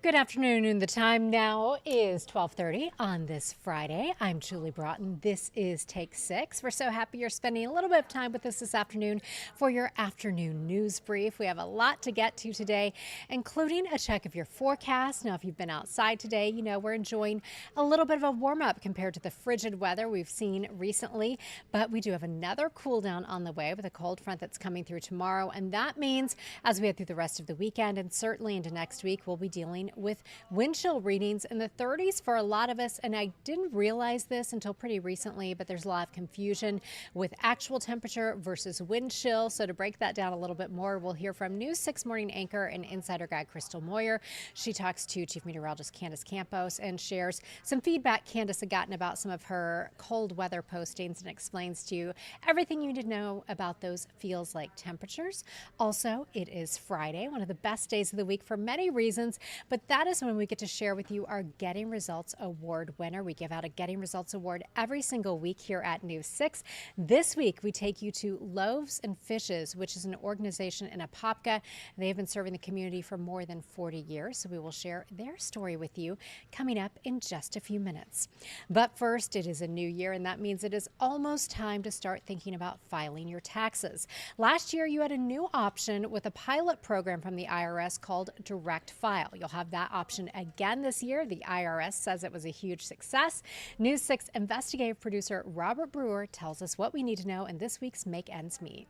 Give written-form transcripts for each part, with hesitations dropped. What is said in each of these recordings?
Good afternoon. The time now is 12:30 on this Friday. I'm Julie Broughton. This is Take 6. We're so happy you're spending a little bit of time with us this afternoon for your afternoon news brief. We have a lot to get to today, including a check of your forecast. Now, if you've been outside today, you know we're enjoying a little bit of a warm up compared to the frigid weather we've seen recently. But we do have another cool down on the way with a cold front that's coming through tomorrow. And that means as we head through the rest of the weekend and certainly into next week, we'll be dealing with wind chill readings in the 30s for a lot of us. And I didn't realize this until pretty recently, but there's a lot of confusion with actual temperature versus wind chill. So to break that down a little bit more, we'll hear from News 6 morning anchor and insider guide Crystal Moyer. She talks to Chief Meteorologist Candace Campos and shares some feedback Candace had gotten about some of her cold weather postings and explains to you everything you need to know about those feels like temperatures. Also, it is Friday, one of the best days of the week for many reasons, but that is when we get to share with you our Getting Results Award winner. We give out a Getting Results Award every single week here at News 6. This week, we take you to Loaves and Fishes, which is an organization in Apopka. They have been serving the community for more than 40 years, so we will share their story with you coming up in just a few minutes. But first, it is a new year, and that means it is almost time to start thinking about filing your taxes. Last year, you had a new option with a pilot program from the IRS called Direct File. You'll have that option again this year. The IRS says it was a huge success. News 6 investigative producer Robert Brewer tells us what we need to know in this week's Make Ends Meet.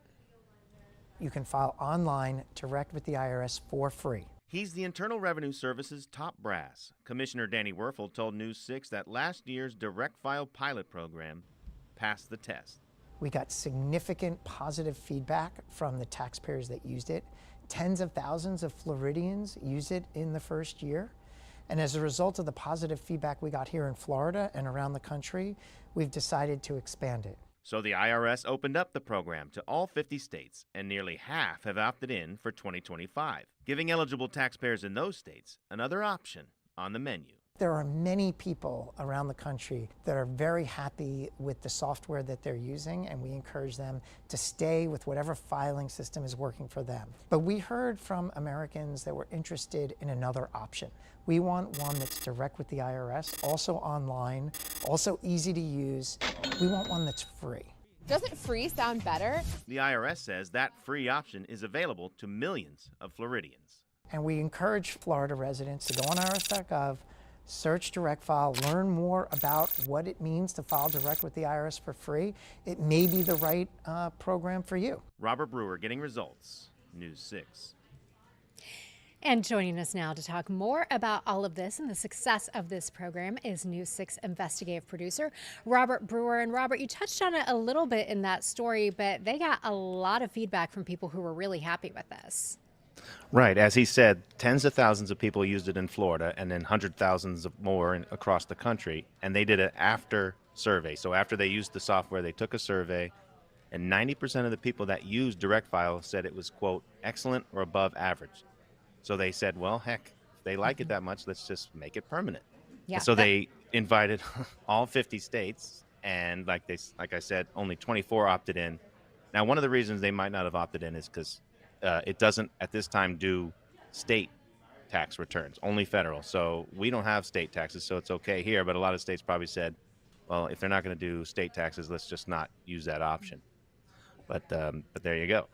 You can file online direct with the IRS for free. He's the Internal Revenue Service's top brass. Commissioner Danny Werfel told News 6 that last year's Direct File pilot program passed the test. We got significant positive feedback from the taxpayers that used it. Tens of thousands of Floridians used it in the first year. And as a result of the positive feedback we got here in Florida and around the country, we've decided to expand it. So the IRS opened up the program to all 50 states, and nearly half have opted in for 2025, giving eligible taxpayers in those states another option on the menu. There are many people around the country that are very happy with the software that they're using, and we encourage them to stay with whatever filing system is working for them. But we heard from Americans that were interested in another option. We want one that's direct with the IRS, also online, also easy to use. We want one that's free. Doesn't free sound better? The IRS says that free option is available to millions of Floridians. And we encourage Florida residents to go on irs.gov, search Direct File, learn more about what it means to file direct with the IRS for free. It may be the right program for you. Robert Brewer, Getting Results, News 6. And joining us now to talk more about all of this and the success of this program is News 6 investigative producer Robert Brewer. And Robert, you touched on it a little bit in that story, but they got a lot of feedback from people who were really happy with this. Right. As he said, tens of thousands of people used it in Florida and then hundred thousands of more across the country. And they did an after survey. So after they used the software, they took a survey, and 90% of the people that used Direct File said it was, quote, excellent or above average. So they said, well, heck, if they like it that much, let's just make it permanent. Yeah. So they invited all 50 states, and like I said, only 24 opted in. Now, one of the reasons they might not have opted in is because it doesn't at this time do state tax returns, only federal. So we don't have state taxes, so it's okay here. But a lot of states probably said, well, if they're not going to do state taxes, let's just not use that option. But there you go.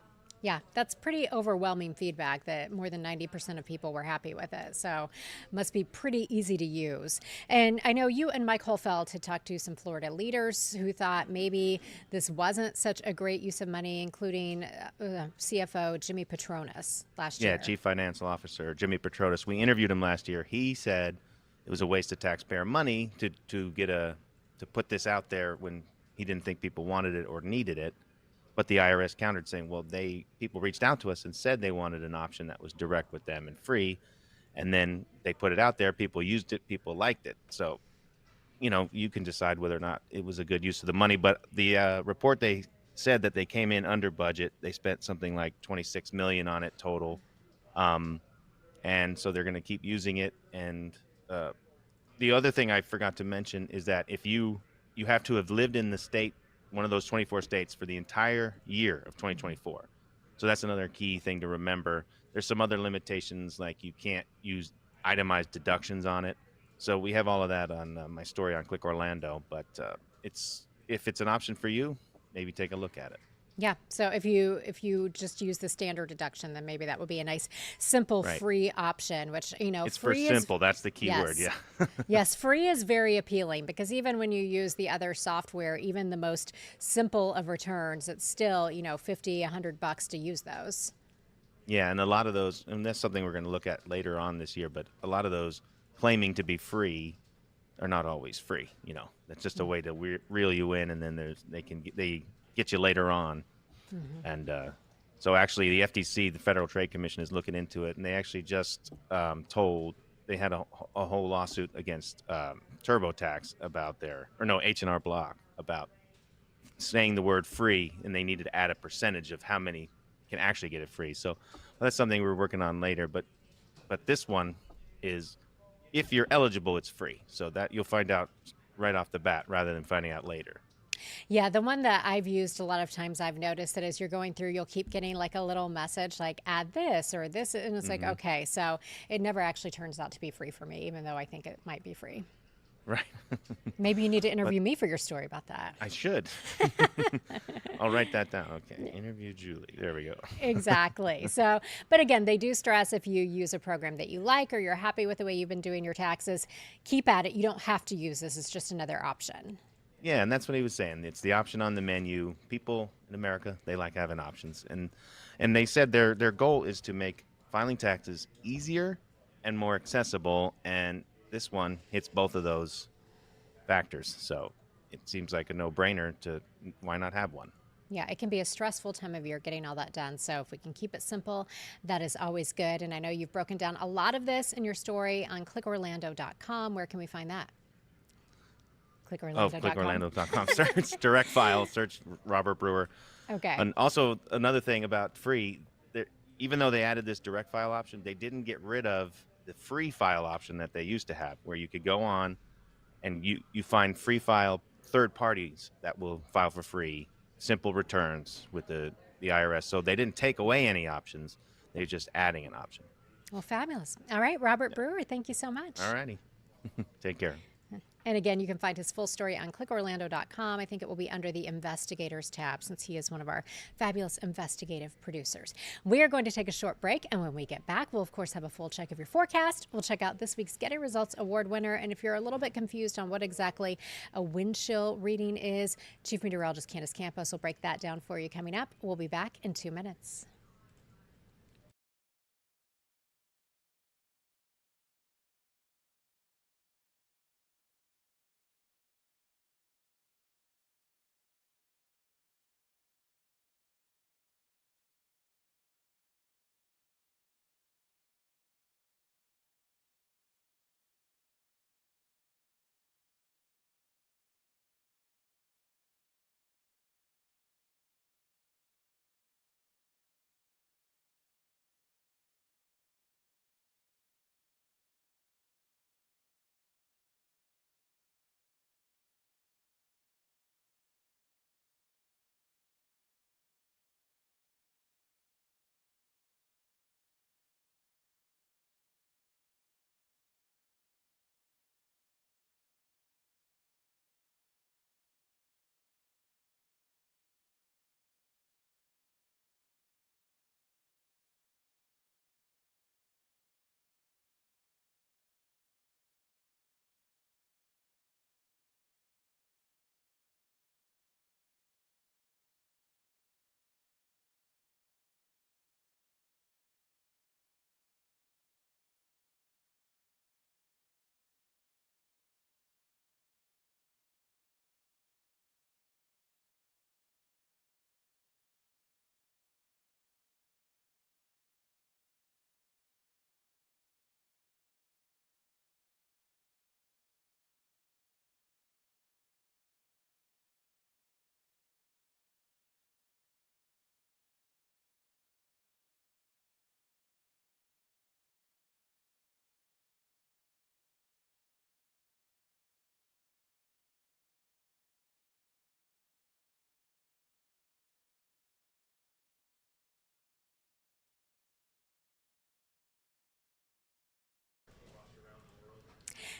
Yeah, that's pretty overwhelming feedback that more than 90% of people were happy with it. So must be pretty easy to use. And I know you and Mike Holfeld had talked to some Florida leaders who thought maybe this wasn't such a great use of money, including CFO Jimmy Petronas last year. Yeah, Chief Financial Officer Jimmy Petronas. We interviewed him last year. He said it was a waste of taxpayer money to put this out there when he didn't think people wanted it or needed it. But the IRS countered saying, well, people reached out to us and said they wanted an option that was direct with them and free. And then they put it out there. People used it. People liked it. So, you can decide whether or not it was a good use of the money. But the report, they said that they came in under budget. They spent something like $26 million on it total. And so they're going to keep using it. And the other thing I forgot to mention is that if you have to have lived in the state one of those 24 states for the entire year of 2024. So that's another key thing to remember. There's some other limitations, like you can't use itemized deductions on it. So we have all of that on my story on Click Orlando. But if it's an option for you, maybe take a look at it. Yeah. So if you just use the standard deduction, then maybe that would be a nice, simple, Right. free option. Which It's for free simple. That's the key word. Yes. Yeah. Yes, free is very appealing because even when you use the other software, even the most simple of returns, it's still, 50, $100 to use those. Yeah, and a lot of those, and that's something we're going to look at later on this year, but a lot of those claiming to be free are not always free. That's just a way to reel you in, and then they get you later on. And so actually the FTC, the Federal Trade Commission, is looking into it, and they actually just told they had a whole lawsuit against TurboTax about H&R Block about saying the word free, and they needed to add a percentage of how many can actually get it free. So that's something we're working on later. But this one is, if you're eligible, it's free. So that you'll find out right off the bat rather than finding out later. Yeah, the one that I've used a lot of times, I've noticed that as you're going through, you'll keep getting like a little message like add this or this. And it's like, okay, so it never actually turns out to be free for me, even though I think it might be free. Right. Maybe you need to interview me for your story about that. I should. I'll write that down. Okay. Interview Julie. There we go. Exactly. So, but again, they do stress if you use a program that you like or you're happy with the way you've been doing your taxes, keep at it. You don't have to use this. It's just another option. Yeah, and that's what he was saying. It's the option on the menu. People in America, they like having options. And they said their goal is to make filing taxes easier and more accessible, and this one hits both of those factors. So it seems like a no-brainer to why not have one? Yeah, it can be a stressful time of year getting all that done. So if we can keep it simple, that is always good. And I know you've broken down a lot of this in your story on clickorlando.com. Where can we find that? Clickorlando.com. Clickorlando.com. Search direct file, search Robert Brewer. Okay. And also another thing about free, even though they added this direct file option, they didn't get rid of the free file option that they used to have, where you could go on and you find free file third parties that will file for free, simple returns with the IRS. So they didn't take away any options. They're just adding an option. Well, fabulous. All right, Robert Brewer, thank you so much. All righty. Take care. And again, you can find his full story on clickorlando.com. I think it will be under the investigators tab since he is one of our fabulous investigative producers. We are going to take a short break, and when we get back, we'll of course have a full check of your forecast. We'll check out this week's Getting Results Award winner, and if you're a little bit confused on what exactly a wind chill reading is, Chief Meteorologist Candace Campos will break that down for you coming up. We'll be back in 2 minutes.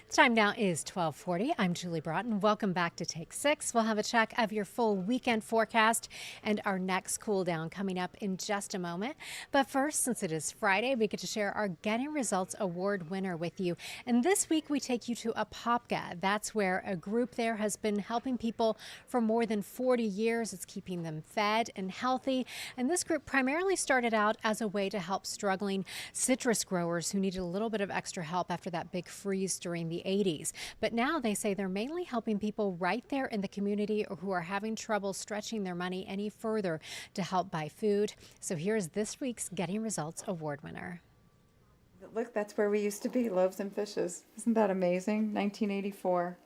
The time now is 12:40. I'm Julie Broughton. Welcome back to Take 6. We'll have a check of your full weekend forecast and our next cool down coming up in just a moment. But first, since it is Friday, we get to share our Getting Results Award winner with you. And this week we take you to Apopka. That's where a group there has been helping people for more than 40 years. It's keeping them fed and healthy. And this group primarily started out as a way to help struggling citrus growers who needed a little bit of extra help after that big freeze during the 80s. But now they say they're mainly helping people right there in the community who are having trouble stretching their money any further to help buy food. So here's this week's Getting Results Award winner. Look, that's where we used to be, Loaves and Fishes. Isn't that amazing? 1984.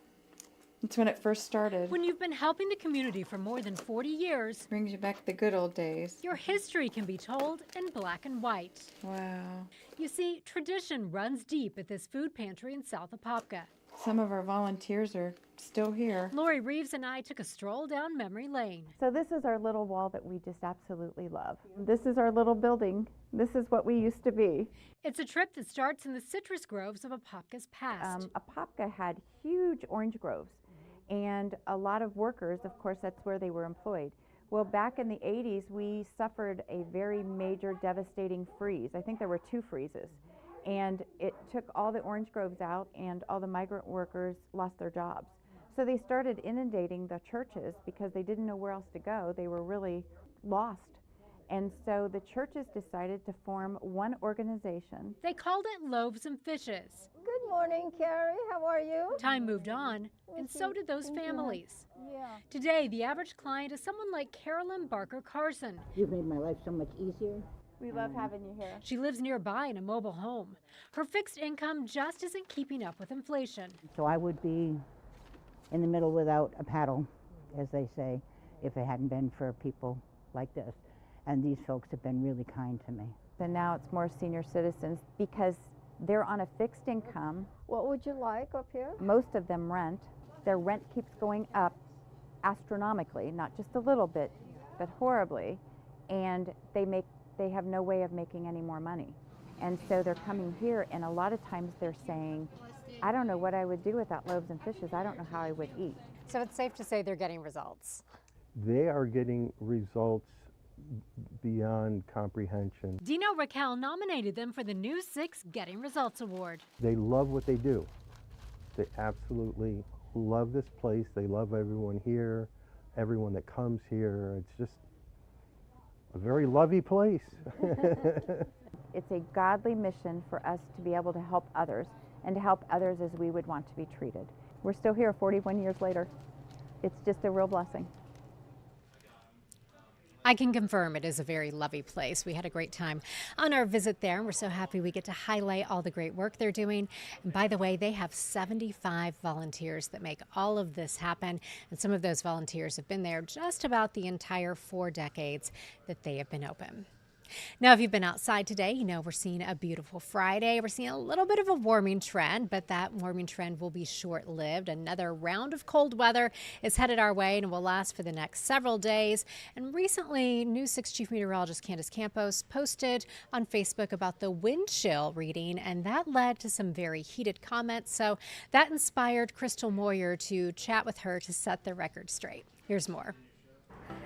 That's when it first started. When you've been helping the community for more than 40 years, Brings you back to the good old days. your history can be told in black and white. Wow. You see, tradition runs deep at this food pantry in South Apopka. Some of our volunteers are still here. Lori Reeves and I took a stroll down memory lane. So this is our little wall that we just absolutely love. This is our little building. This is what we used to be. It's a trip that starts in the citrus groves of Apopka's past. Apopka had huge orange groves and a lot of workers, of course, that's where they were employed. Well, back in the 80s, we suffered a very major devastating freeze. I think there were 2 freezes. And it took all the orange groves out and all the migrant workers lost their jobs. So they started inundating the churches because they didn't know where else to go. They were really lost. And so the churches decided to form one organization. They called it Loaves and Fishes. Good morning, Carrie. How are you? Time moved on, and so did those families. Yeah. Today, the average client is someone like Carolyn Barker Carson. You've made my life so much easier. We love having you here. She lives nearby in a mobile home. Her fixed income just isn't keeping up with inflation. So I would be in the middle without a paddle, as they say, if it hadn't been for people like this. And these folks have been really kind to me. And now it's more senior citizens because they're on a fixed income. What would you like up here? Most of them rent. Their rent keeps going up astronomically, not just a little bit, but horribly. And they have no way of making any more money. And so they're coming here, and a lot of times they're saying, I don't know what I would do without Loaves and Fishes. I don't know how I would eat. So it's safe to say they're getting results. They are getting results beyond comprehension. Dino Raquel nominated them for the News 6 Getting Results Award. They love what they do. They absolutely love this place. They love everyone here, everyone that comes here. It's just a very lovely place. It's a godly mission for us to be able to help others and to help others as we would want to be treated. We're still here 41 years later. It's just a real blessing. I can confirm it is a very lovely place. We had a great time on our visit there, and we're so happy we get to highlight all the great work they're doing. And by the way, they have 75 volunteers that make all of this happen, and some of those volunteers have been there just about the entire 4 decades that they have been open. Now, if you've been outside today, you know we're seeing a beautiful Friday. We're seeing a little bit of a warming trend, but that warming trend will be short-lived. Another round of cold weather is headed our way and will last for the next several days. And recently, News 6 Chief Meteorologist Candace Campos posted on Facebook about the wind chill reading, and that led to some very heated comments. So that inspired Crystal Moyer to chat with her to set the record straight. Here's more.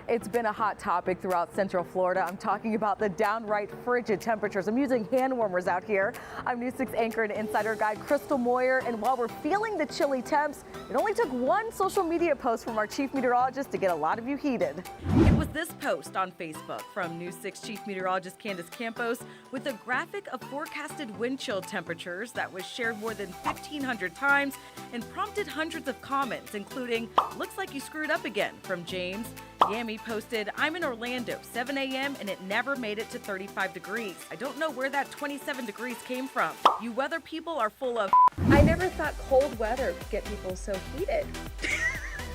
It's been a hot topic throughout Central Florida. I'm talking about the downright frigid temperatures. I'm using hand warmers out here. I'm News 6 anchor and insider guide Crystal Moyer, and while we're feeling the chilly temps, it only took one social media post from our chief meteorologist to get a lot of you heated. It was this post on Facebook from News 6 chief meteorologist Candace Campos with a graphic of forecasted wind chill temperatures that was shared more than 1,500 times and prompted hundreds of comments, including, "Looks like you screwed up again," from James. Yami posted, "I'm in Orlando, 7 a.m. and it never made it to 35 degrees. I don't know where that 27 degrees came from. You weather people are full of..." I never thought cold weather could get people so heated.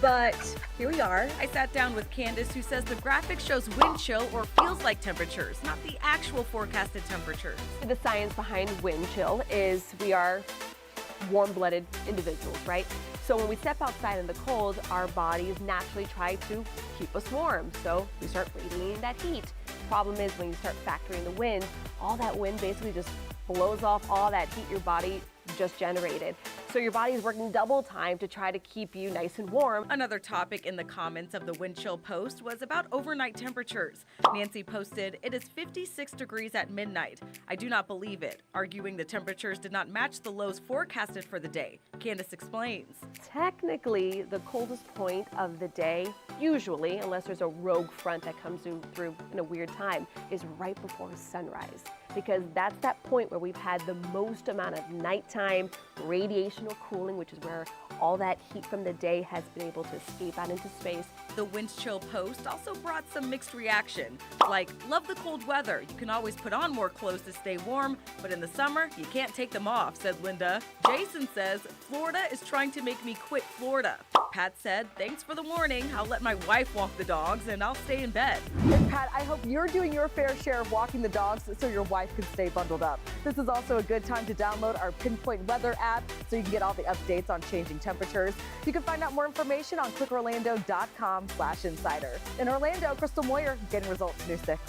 But here we are. I sat down with Candace, who says the graphic shows wind chill or feels like temperatures, not the actual forecasted temperatures. The science behind wind chill is we are warm-blooded individuals, right? So when we step outside in the cold, our bodies naturally try to keep us warm. So we start radiating that heat. Problem is when you start factoring the wind, all that wind basically just blows off all that heat your body just generated. So your body is working double time to try to keep you nice and warm. Another topic in the comments of the wind chill post was about overnight temperatures. Nancy posted, "It is 56 degrees at midnight. I do not believe it," arguing the temperatures did not match the lows forecasted for the day. Candace explains. Technically, the coldest point of the day, usually, unless there's a rogue front that comes through in a weird time, is right before sunrise. Because that's that point where we've had the most amount of nighttime radiational cooling, which is where all that heat from the day has been able to escape out into space. The wind chill post also brought some mixed reaction, like, "Love the cold weather. You can always put on more clothes to stay warm, but in the summer, you can't take them off," said Linda. Jason says, "Florida is trying to make me quit Florida." Pat said, "Thanks for the warning. I'll let my wife walk the dogs and I'll stay in bed." And Pat, I hope you're doing your fair share of walking the dogs so your wife can stay bundled up. This is also a good time to download our Pinpoint Weather app so you can get all the updates on changing temperatures. You can find out more information on clickorlando.com/insider. In Orlando, Crystal Moyer getting results, News 6.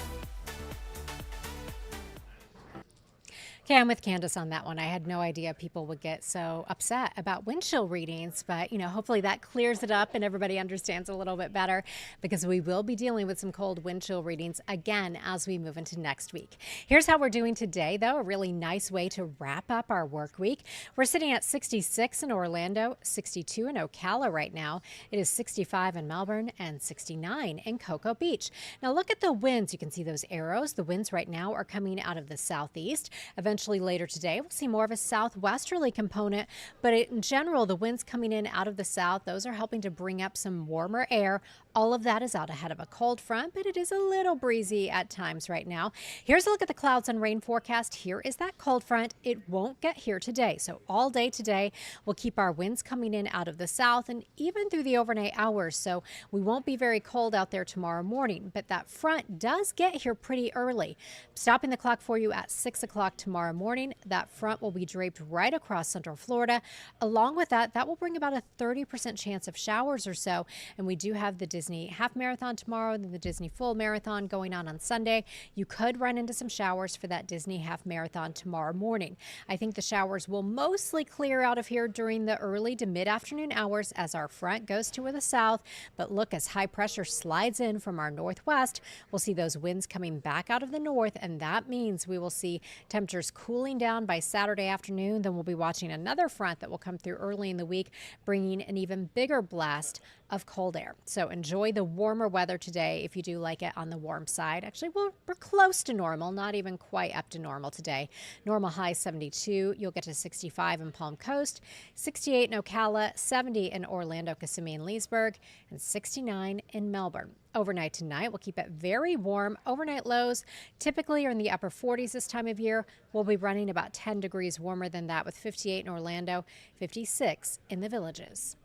Okay, I'm with Candace on that one. I had no idea people would get so upset about wind chill readings, but hopefully that clears it up and everybody understands a little bit better, because we will be dealing with some cold wind chill readings again as we move into next week. Here's how we're doing today, though, a really nice way to wrap up our work week. We're sitting at 66 in Orlando, 62 in Ocala right now. It is 65 in Melbourne and 69 in Cocoa Beach. Now look at the winds. You can see those arrows. The winds right now are coming out of the southeast. Eventually later today, we'll see more of a southwesterly component, but in general, the winds coming in out of the south, those are helping to bring up some warmer air. All of that is out ahead of a cold front, but it is a little breezy at times right now. Here's a look at the clouds and rain forecast. Here is that cold front. It won't get here today. So all day today, we'll keep our winds coming in out of the south and even through the overnight hours. So we won't be very cold out there tomorrow morning, but that front does get here pretty early. Stopping the clock for you at 6 o'clock tomorrow morning. That front will be draped right across central Florida. Along with that, that will bring about a 30% chance of showers or so. And we do have the Disney half marathon tomorrow, then the Disney full marathon going on Sunday. You could run into some showers for that Disney half marathon tomorrow morning. I think the showers will mostly clear out of here during the early to mid-afternoon hours as our front goes to the south. But look, as high pressure slides in from our northwest, we'll see those winds coming back out of the north, and that means we will see temperatures cooling down by Saturday afternoon. Then we'll be watching another front that will come through early in the week, bringing an even bigger blast of cold air. So enjoy the warmer weather today if you do like it on the warm side. Actually, we're close to normal, not even quite up to normal today. Normal high 72. You'll get to 65 in Palm Coast, 68 in Ocala, 70 in Orlando, Kissimmee, and Leesburg, and 69 in Melbourne. Overnight tonight, we'll keep it very warm. Overnight lows typically are in the upper 40s this time of year. We'll be running about 10 degrees warmer than that with 58 in Orlando, 56 in the Villages.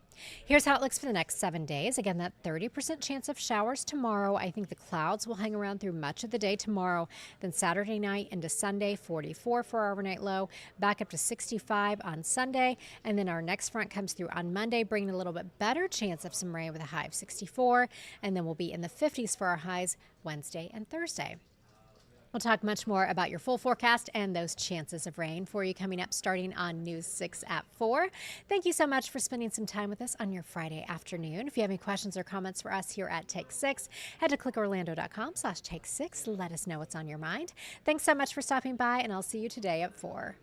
Here's how it looks for the next 7 days. Again, that 30% chance of showers tomorrow. I think the clouds will hang around through much of the day tomorrow. Then Saturday night into Sunday, 44 for our overnight low, back up to 65 on Sunday. And then our next front comes through on Monday, bringing a little bit better chance of some rain with a high of 64. And then we'll be in the 50s for our highs Wednesday and Thursday. We'll talk much more about your full forecast and those chances of rain for you coming up starting on News 6 at 4. Thank you so much for spending some time with us on your Friday afternoon. If you have any questions or comments for us here at Take 6, head to clickorlando.com/Take 6. Let us know what's on your mind. Thanks so much for stopping by, and I'll see you today at 4.